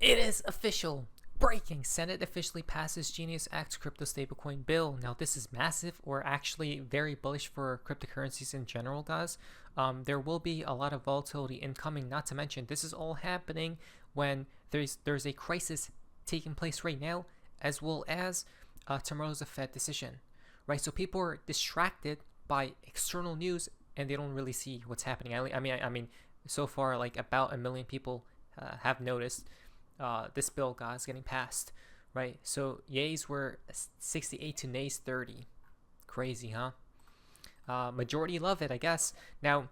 It is official! Breaking! Senate officially passes Genius Act crypto stablecoin bill. Now this is massive, or actually very bullish for cryptocurrencies in general, guys. There will be a lot of volatility incoming, not to mention this is all happening when there's a crisis taking place right now, as well as tomorrow's a Fed decision, right? So people are distracted by external news and they don't really see what's happening. I mean, so far like about 1 million people have noticed this bill, guys, getting passed, right? So yays were 68 to nays 30. Crazy, huh? Majority love it, I guess. Now,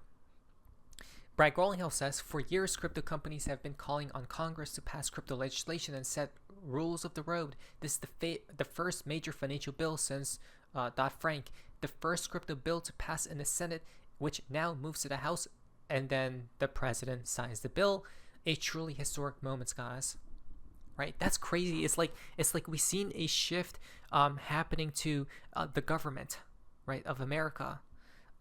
Brad Garlinghouse says, for years, crypto companies have been calling on Congress to pass crypto legislation and set rules of the road. This is the first major financial bill since Dodd-Frank, the first crypto bill to pass in the Senate, which now moves to the House, and then the president signs the bill. A truly historic moment, guys. Right? That's crazy. It's like we've seen a shift happening to the government, right, of America.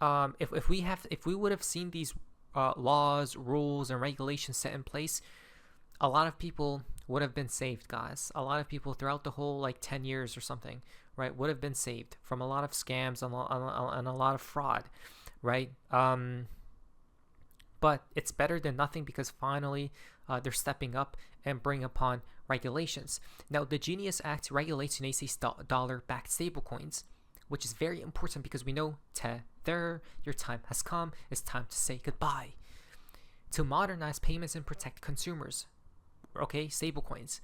If we would have seen these laws, rules, and regulations set in place, a lot of people would have been saved, guys. A lot of people throughout the whole like 10 years or something, right, would have been saved from a lot of scams and a lot of fraud, right? But it's better than nothing because finally they're stepping up and bring upon regulations. Now, the Genius Act regulates United States dollar-backed stablecoins, which is very important because we know Tether, your time has come. It's time to say goodbye. To modernize payments and protect consumers, okay, stablecoins.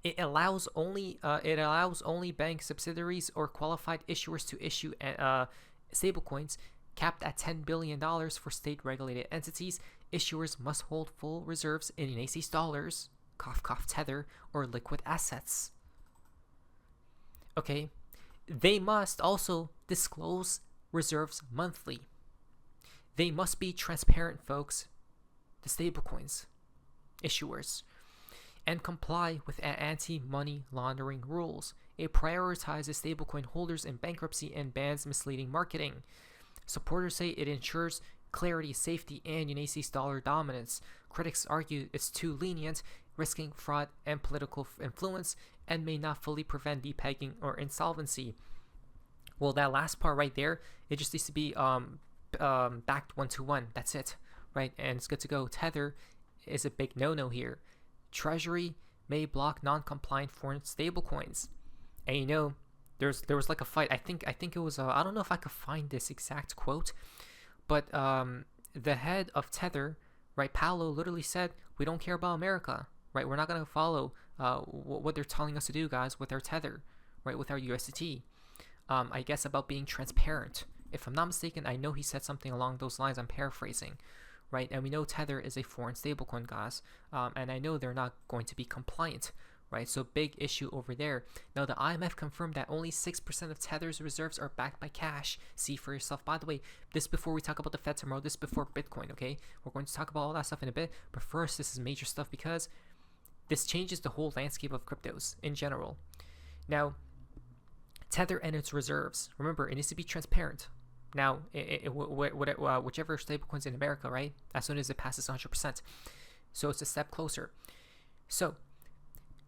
It allows only bank subsidiaries or qualified issuers to issue stablecoins capped at $10 billion for state-regulated entities. Issuers must hold full reserves in United States dollars, cough cough Tether, or liquid assets. Okay, they must also disclose reserves monthly. They must be transparent, folks, the stablecoins issuers, and comply with anti-money laundering rules. It prioritizes stablecoin holders in bankruptcy and bans misleading marketing. Supporters say it ensures clarity, safety, and United States dollar dominance. Critics argue it's too lenient, risking fraud and political influence, and may not fully prevent depegging or insolvency. Well, that last part right there, it just needs to be backed 1-to-1. That's it, right? And it's good to go. Tether is a big no-no here. Treasury may block non-compliant foreign stablecoins, and you know, there was like a fight. I think it was. I don't know if I could find this exact quote, but the head of Tether, right, Paolo, literally said, "We don't care about America, right? We're not gonna follow what they're telling us to do, guys, with our Tether, right, with our USDT." I guess about being transparent. If I'm not mistaken, I know he said something along those lines. I'm paraphrasing, right? And we know Tether is a foreign stablecoin, guys, and I know they're not going to be compliant, right? So big issue over there. Now, the IMF confirmed that only 6% of Tether's reserves are backed by cash. See for yourself. By the way, this before we talk about the Fed tomorrow, this before Bitcoin, okay? We're going to talk about all that stuff in a bit, but first, this is major stuff because this changes the whole landscape of cryptos in general. Now, Tether and its reserves. Remember, it needs to be transparent. Now, whichever stablecoins in America, right? As soon as it passes 100%. So it's a step closer. So,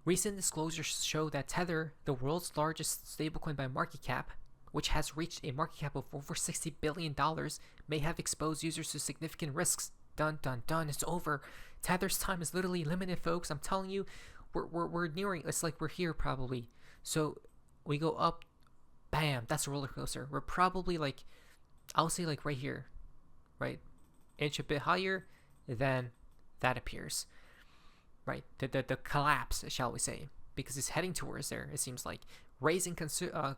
recent disclosures show that Tether, the world's largest stablecoin by market cap, which has reached a market cap of over $60 billion, may have exposed users to significant risks. Dun dun dun, it's over. Tether's time is literally limited, folks. I'm telling you, we're nearing, it's like we're here probably. So we go up, bam, that's a roller coaster. We're probably like, I'll say like right here, right? Inch a bit higher, then that appears. Right, the collapse, shall we say, because it's heading towards there, it seems like. Raising consumer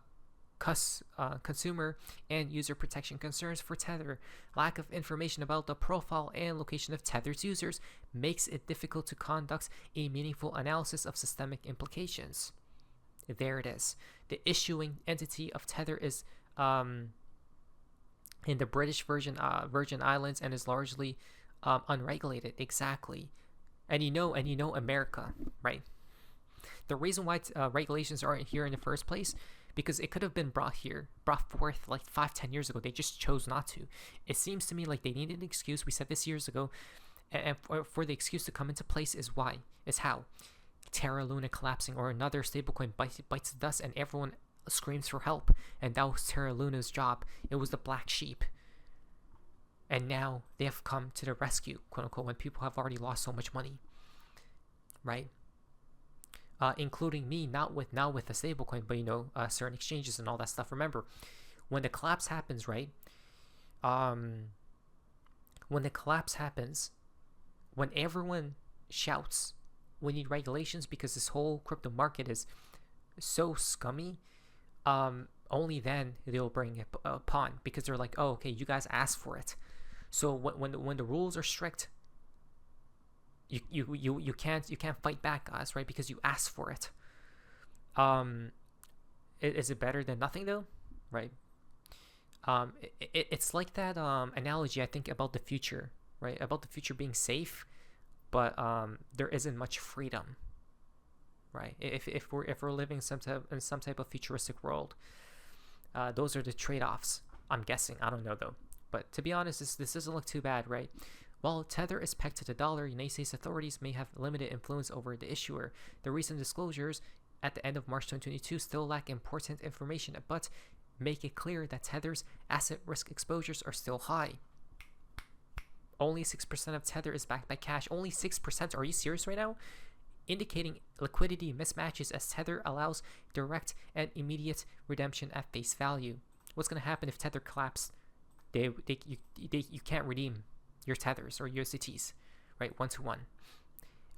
and user protection concerns for Tether. Lack of information about the profile and location of Tether's users makes it difficult to conduct a meaningful analysis of systemic implications. There it is. The issuing entity of Tether is in the British Virgin Islands and is largely unregulated. Exactly. And you know America, right? The reason why regulations aren't here in the first place, because it could have been brought forth like 5-10 years ago. They just chose not to. It seems to me like they needed an excuse. We said this years ago, and for the excuse to come into place is how Terra Luna collapsing or another stablecoin bites the dust and everyone screams for help, and that was Terra Luna's job. It was the black sheep. And now they have come to the rescue, quote unquote, when people have already lost so much money, right? Including me, not with a stablecoin, but certain exchanges and all that stuff. Remember, when the collapse happens, right? When the collapse happens, when everyone shouts, we need regulations because this whole crypto market is so scummy, only then they'll bring it upon, because they're like, oh, okay, you guys asked for it. So when the rules are strict, you can't fight back, guys, right? Because you asked for it. Is it better than nothing though, right? It's like that analogy I think about the future, right? About the future being safe, but there isn't much freedom, right? If we're living in some type of futuristic world, those are the trade-offs. I'm guessing. I don't know though. But to be honest, this doesn't look too bad, right? While Tether is pegged to the dollar, United States authorities may have limited influence over the issuer. The recent disclosures at the end of March 2022 still lack important information, but make it clear that Tether's asset risk exposures are still high. Only 6% of Tether is backed by cash. Only 6%? Are you serious right now? Indicating liquidity mismatches as Tether allows direct and immediate redemption at face value. What's going to happen if Tether collapses? You can't redeem your Tethers or USDTs, right? 1-to-1.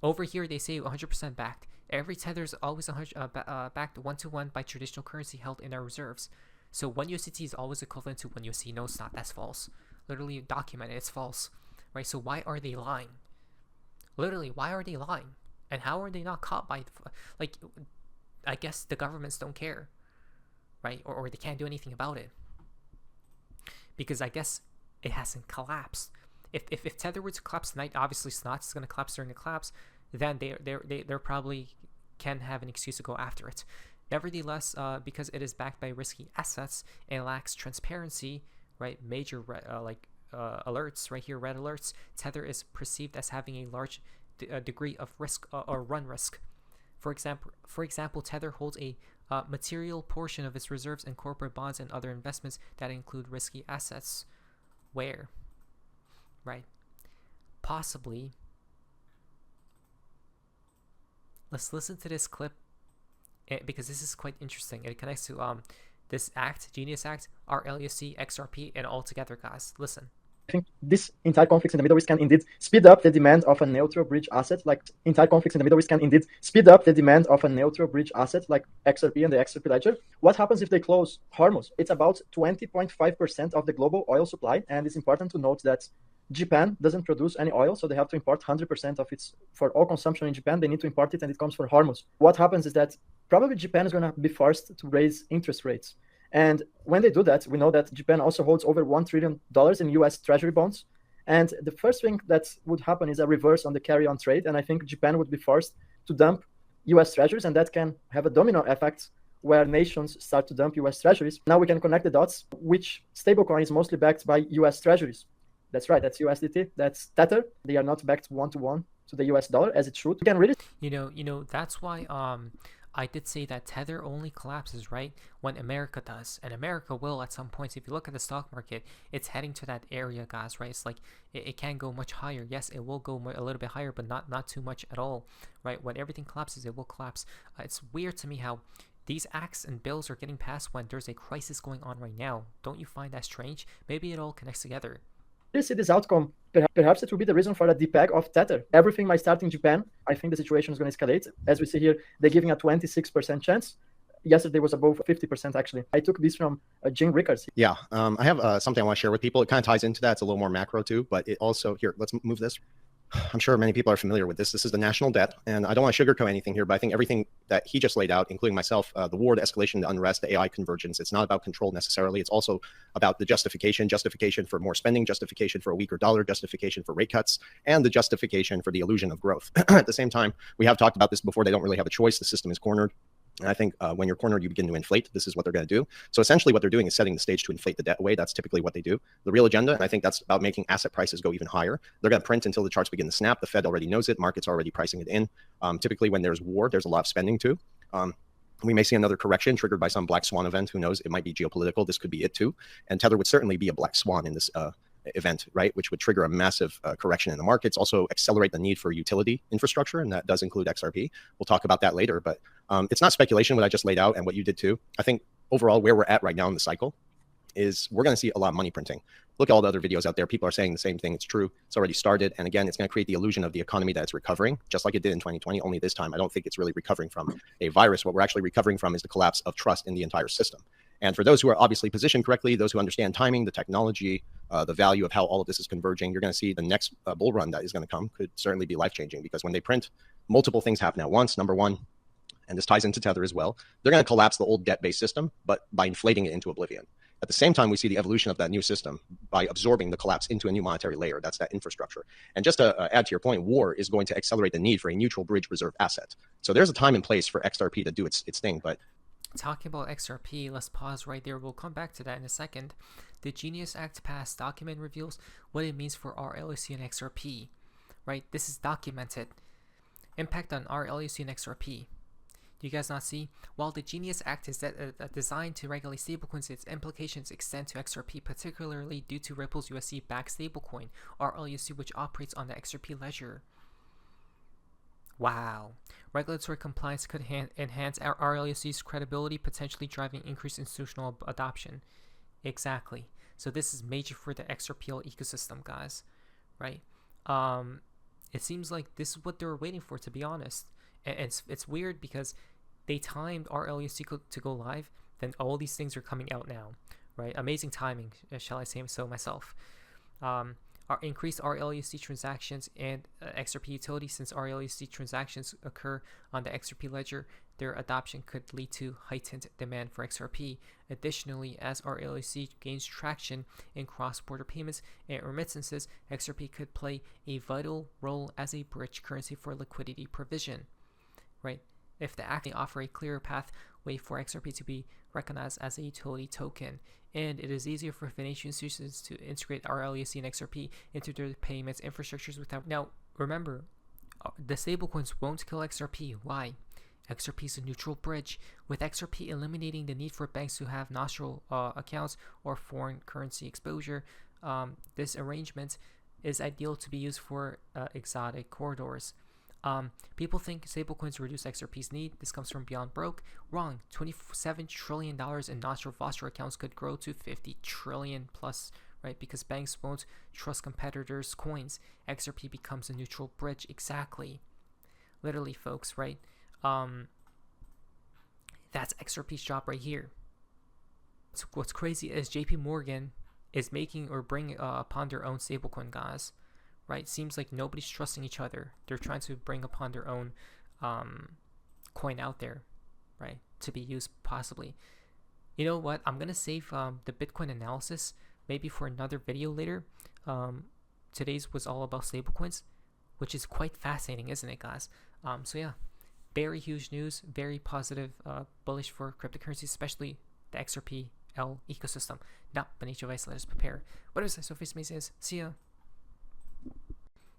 Over here, they say 100% backed. Every Tether is always 100 backed 1-to-1 by traditional currency held in our reserves. So 1 USDT is always equivalent to 1 USD. No, it's not. That's false. Literally documented. It's false, right? So why are they lying? Literally, why are they lying? And how are they not caught by, I guess the governments don't care, right? Or they can't do anything about it. Because I guess it hasn't collapsed. If Tether were to collapse tonight, obviously it's not. It's going to collapse during the collapse. Then they probably can have an excuse to go after it. Nevertheless, because it is backed by risky assets and lacks transparency, right? Major alerts right here, red alerts. Tether is perceived as having a large degree of risk or run risk. For example, Tether holds a material portion of its reserves in corporate bonds and other investments that include risky assets. Where? Right? Possibly. Let's listen to this clip because this is quite interesting. It connects to this act, Genius Act, RLUSD, XRP, and all together, guys. Listen. I think this entire conflict in the Middle East can indeed speed up the demand of a neutral bridge asset. Like entire conflicts in the Middle East can indeed speed up the demand of a neutral bridge asset like XRP and the XRP ledger. What happens if they close Hormuz? It's about 20.5% of the global oil supply, and it's important to note that Japan doesn't produce any oil, so they have to import 100% of its, for all consumption in Japan, they need to import it, and it comes from Hormuz. What happens is that probably Japan is going to be forced to raise interest rates. And when they do that, we know that Japan also holds over $1 trillion in US Treasury bonds. And the first thing that would happen is a reverse on the carry-on trade. And I think Japan would be forced to dump US Treasuries, and that can have a domino effect where nations start to dump US Treasuries. Now we can connect the dots. Which stablecoin is mostly backed by US Treasuries? That's right. That's USDT. That's Tether. They are not backed 1-to-1 to the US dollar as it should. You can really, that's why I did say that Tether only collapses, right, when America does. And America will at some points. If you look at the stock market, it's heading to that area, guys, right? It's like it can go much higher. Yes, it will go a little bit higher, but not too much at all, right? When everything collapses, it will collapse. It's weird to me how these acts and bills are getting passed when there's a crisis going on right now. Don't you find that strange? Maybe it all connects together. see this outcome. Perhaps it will be the reason for a depeg of Tether. Everything might start in Japan. I think the situation is going to escalate. As we see here, they're giving a 26% chance. Yesterday was above 50% actually. I took this from Jim Rickards. Yeah, I have something I want to share with people. It kind of ties into that. It's a little more macro too, but it also, here, let's move this. I'm sure many people are familiar with this. This is the national debt, and I don't want to sugarcoat anything here, but I think everything that he just laid out, including myself, the war, the escalation, the unrest, the AI convergence, it's not about control necessarily. It's also about the justification for more spending, justification for a weaker dollar, justification for rate cuts, and the justification for the illusion of growth. At the same time, we have talked about this before. They don't really have a choice. The system is cornered. And I think when you're cornered, you begin to inflate. This is what they're going to do. So essentially what they're doing is setting the stage to inflate the debt away. That's typically what they do. The real agenda, and I think that's about making asset prices go even higher. They're going to print until the charts begin to snap. The Fed already knows it. Markets are already pricing it in. Typically when there's war, there's a lot of spending too. We may see another correction triggered by some black swan event. Who knows? It might be geopolitical. This could be it too. And Tether would certainly be a black swan in this event, right? Which would trigger a massive correction in the markets, also accelerate the need for utility infrastructure. And that does include XRP. We'll talk about that later, but it's not speculation what I just laid out and what you did too. I think overall where we're at right now in the cycle is we're going to see a lot of money printing. Look at all the other videos out there. People are saying the same thing. It's true. It's already started. And again, it's going to create the illusion of the economy that it's recovering, just like it did in 2020. Only this time, I don't think it's really recovering from a virus. What we're actually recovering from is the collapse of trust in the entire system. And for those who are obviously positioned correctly, those who understand timing, the technology, the value of how all of this is converging, you're going to see the next bull run that is going to come could certainly be life-changing, because when they print, multiple things happen at once. Number one, and this ties into Tether as well, they're going to collapse the old debt-based system, but by inflating it into oblivion. At the same time, we see the evolution of that new system by absorbing the collapse into a new monetary layer. That's that infrastructure. And just to add to your point, war is going to accelerate the need for a neutral bridge reserve asset. So there's a time and place for XRP to do its thing. But talking about XRP, let's pause right there. We'll come back to that in a second. The Genius Act passed document reveals what it means for RLUSD and XRP. Right? This is documented. Impact on RLUSD and XRP. Do you guys not see? While the Genius Act is designed to regulate stablecoins, its implications extend to XRP, particularly due to Ripple's USD-backed stablecoin, RLUSD, which operates on the XRP ledger. Wow. Regulatory compliance could enhance our RLUSD's credibility, potentially driving increased institutional adoption. Exactly. So this is major for the XRP ecosystem, guys. Right? It seems like this is what they were waiting for, to be honest. And it's weird because they timed RLUSD to go live, then all these things are coming out now, right? Amazing timing, shall I say so myself. Our increased RLUSD transactions and XRP utility. Since RLUSD transactions occur on the XRP ledger, their adoption could lead to heightened demand for XRP. Additionally, as RLUSD gains traction in cross-border payments and remittances, XRP could play a vital role as a bridge currency for liquidity provision. Right? If the act may offer a clearer pathway for XRP to be recognized as a utility token, and it is easier for financial institutions to integrate RLUSD and XRP into their payments infrastructures without. Now, remember, the stablecoins won't kill XRP. Why? XRP is a neutral bridge, with XRP eliminating the need for banks to have nostril accounts or foreign currency exposure. This arrangement is ideal to be used for exotic corridors. People think stablecoins reduce XRP's need. This comes from Beyond Broke. Wrong. $27 trillion in nostril foster accounts could grow to 50 trillion plus, right? Because banks won't trust competitors' coins. XRP becomes a neutral bridge. Exactly. Literally, folks, right? That's XRP's job right here. So what's crazy is JP Morgan is making or bringing upon their own stablecoin, guys. Right? Seems like nobody's trusting each other. They're trying to bring upon their own coin out there, right? To be used possibly. You know what? I'm going to save the Bitcoin analysis maybe for another video later. Today's was all about stablecoins, which is quite fascinating, isn't it, guys? So yeah, very huge news, very positive, bullish for cryptocurrency, especially the XRP ecosystem. Now, beneath your advice, let us prepare. What is this? So face me says, see ya.